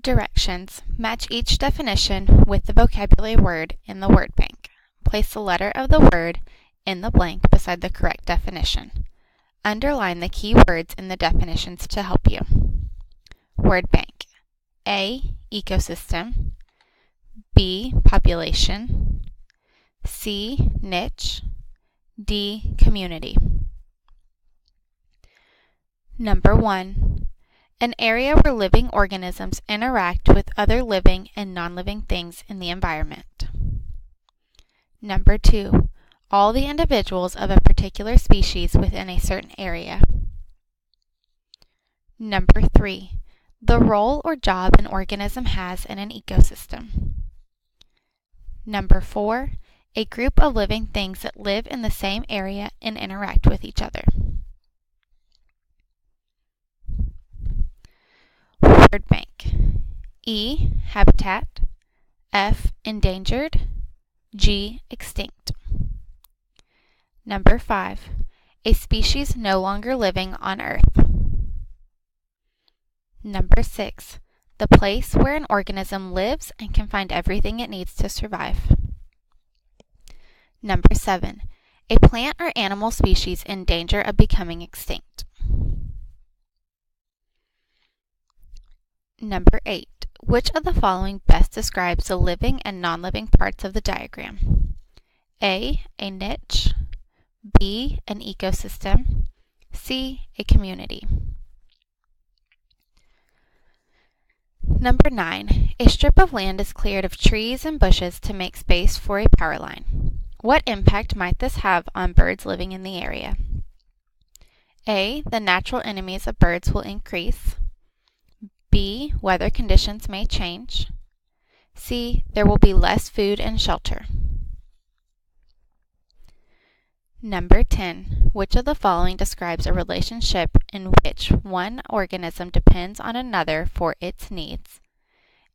Directions. Match each definition with the vocabulary word in the word bank. Place the letter of the word in the blank beside the correct definition. Underline the key words in the definitions to help you. Word bank. A. Ecosystem. B. Population. C. Niche. D. Community. Number 1. An area where living organisms interact with other living and non-living things in the environment. Number 2. All the individuals of a particular species within a certain area. Number 3. The role or job an organism has in an ecosystem. Number 4. A group of living things that live in the same area and interact with each other. Word bank. E. Habitat. F. Endangered. G. Extinct. Number 5. A species no longer living on Earth. Number 6. The place where an organism lives and can find everything it needs to survive. Number 7. A plant or animal species in danger of becoming extinct. Number 8. Which of the following best describes the living and non-living parts of the diagram? A. A niche. B. An ecosystem. C. A community. Number 9. A strip of land is cleared of trees and bushes to make space for a power line. What impact might this have on birds living in the area? A. The natural enemies of birds will increase. B. Weather conditions may change. C. There will be less food and shelter. Number 10. Which of the following describes a relationship in which one organism depends on another for its needs?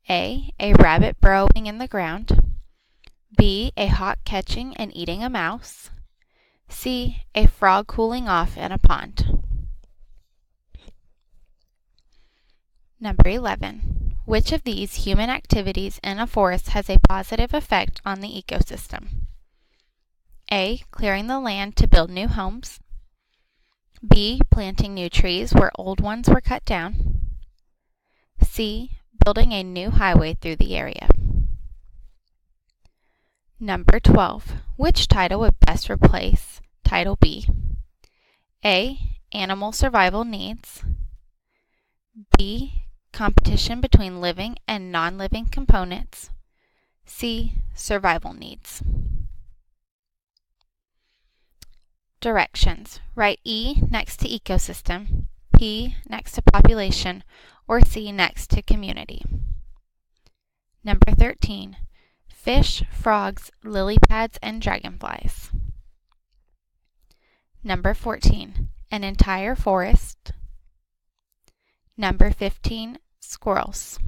A. A rabbit burrowing in the ground. B. A hawk catching and eating a mouse. C. A frog cooling off in a pond. Number 11. Which of these human activities in a forest has a positive effect on the ecosystem? A. Clearing the land to build new homes. B. Planting new trees where old ones were cut down. C. Building a new highway through the area. Number 12. Which title would best replace Title B? A. Animal survival needs. B. Competition between living and non-living components. C. Survival needs. Directions. Write E next to ecosystem, P next to population, or C next to community. Number 13. Fish, frogs, lily pads, and dragonflies. Number 14. An entire forest. Number 15. Squirrels.